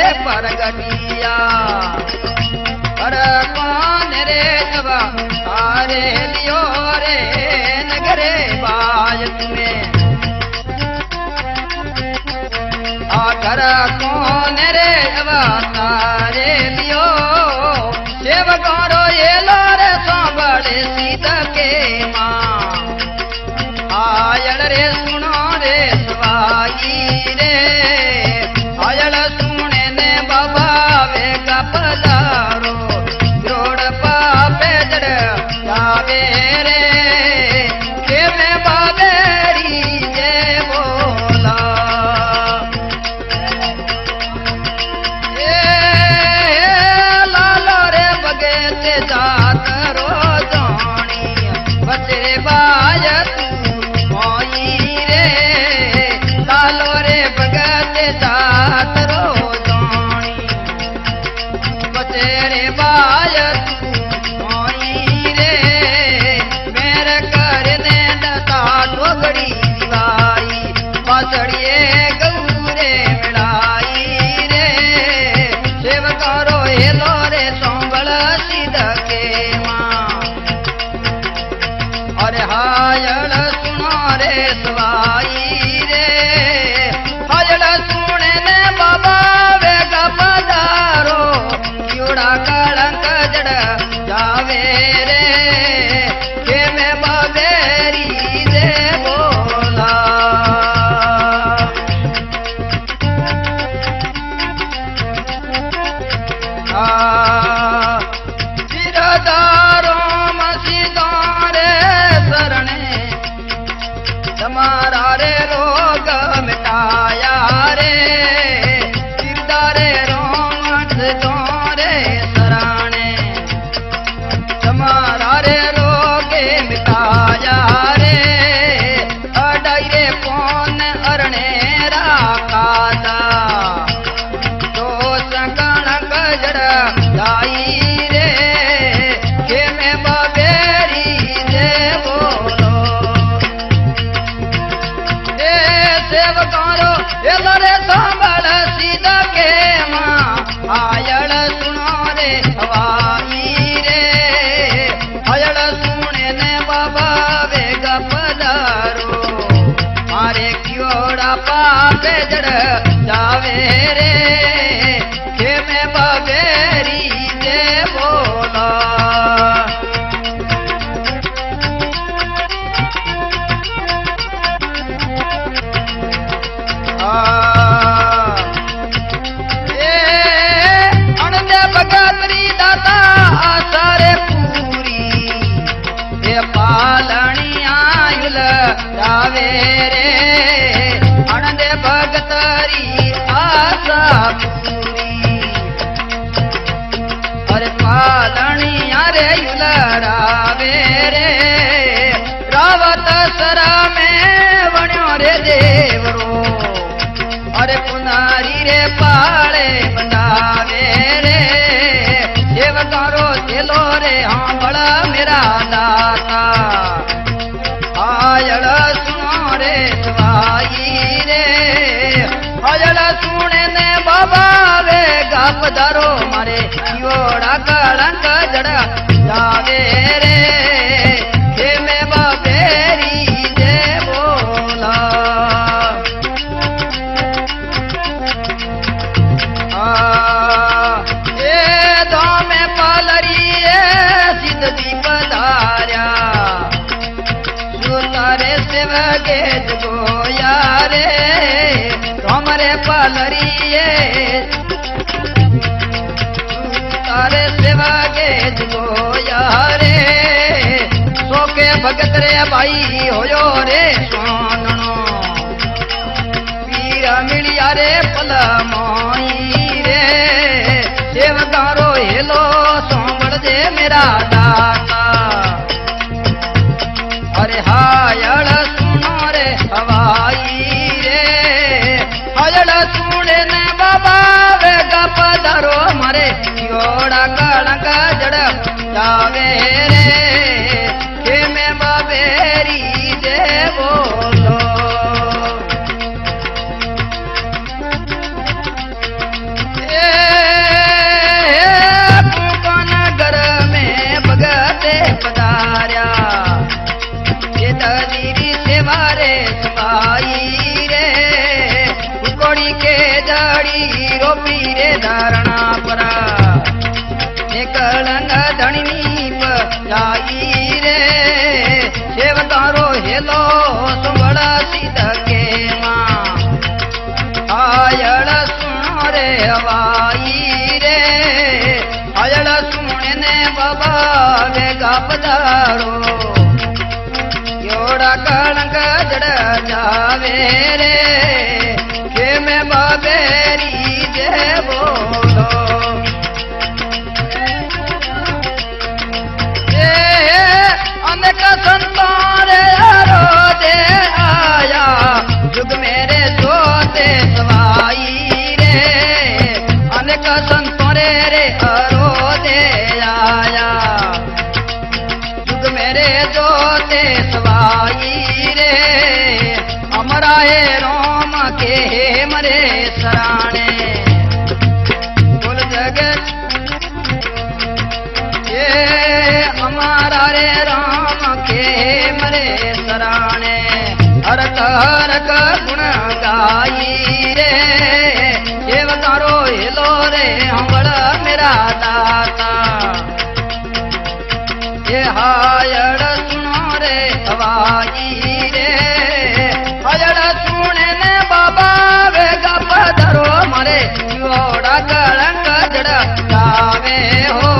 प्रगटिया पर कौन रे जवा तारे लियो रे नगरे बाज तुम्हें आकर कौन रे जवा तारे लियो सेवकारो ये लारे सांबड़े सीध के माँ आयल रे सुनो रे सवाई रे आयल सुने ने बाबा वे कपदारो जोड़ पापे जड़ जावे रे के में बाबेरी जे बोला लालो रे बगे ते जात रो जानी बचरे बाज तू मोई रे लालो रे बगत जात रो जानी बचरे बाज तू मोई रे मेरे कर ने दता ठोगड़ी दिवाई बासड़िए गौरे मिलाई रे सेवकारो हेलो रे सोंबल सिद के माँ अरे हायल सुनो रे सवाई रे हायल सुने ने बाबा वे गपदारो क्योड़ा कलंक जड़ जावे रे के में बाबेरी रे बोला सिरदारो मसीदारे शरणे तुम्हारा रे रोग मिटाया रे सिरदारे रोमठ तोरे शरणे तुम्हारा रे रोग मिटाया रे अडाई रे कौन अरणे राकादा तो संगण गजड़ जाई रे के में बाबेरी दे बोलो ए सेवकारो ए लरे सांबल सीधा के माँ आयल सुनो रे हवाई रे आयल सुने ने बाबा वे गपदारो मारे क्योड़ा पापे जड़ जावे रे के में बाबेरी दे बोला अणदे भगतरी दाता आसारे पूरी ये पालनी आयुल जावे रे अणदे भगतरी आशा पूरी अरे पालनी अरे युल रावे रे रावत सरा में वण्यो रे देवरो अरे पुनारी रे पाले बंदावे रे देवकारो दिलो रे हाँ बड़ा मेरा दाता आयल सुनो रे सवाई रे आयल सुने ने बाबा वे गपदारो मारे योड़ा कलंक जड़ा जावे रे हे में बाबेरी दे बोला ए दामे पालरी सिद्ध दीप धार्या सुतारे सेवगे जगोया रे हमरे पालरी सुतारे सेवगे जगोया रे सोके भगत रे भाई होयो रे सोननो पीर मिलिया रे पल मोई रे सेवकारो हेलो सोंबड़ दे मेरा दाता अरे हायल सुनो रे हवाई रे हायल सुने ने बाबा वे गपदारो मारे योड़ा कलंक जड़ जावे रे के में बाबेरी जे बोलो नगर में भगते पधार्या ये दीदी सेवा रे सबाई रे कोड़ी के जड़ी रोपी रे धारणा परा निकलंग धनी जाई रे सेवकारो हेलो सुबड़ा सीध के मां आयड़ सुनो रे हवाई रे आयड़ सुने ने बाबा वेगा पधारो योड़ा कलंक जड़ जावे रे के में बाबेरी जे बोलो अनेक संतान रो दे आया युग मेरे जोते सवाई रे अनेक संतान रे रो दे आया युग मेरे जोते सवाई रे अमरा है रोम के मरे सराणे कुल जगत ये हमारा रे राम के मरे सराणे हरक हरक गुण गाई रे देवतारो हिलो रे हमड़ मेरा दाता ये हायड़ सुनो रे हवाई रे हायड़ सुने ने बाबा वेगा पधरो मरे योड़ा कलंक जड़ जावे हो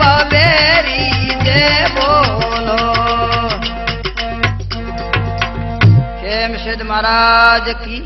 बाबेरी जे बोलो हेम सिद्ध महाराज की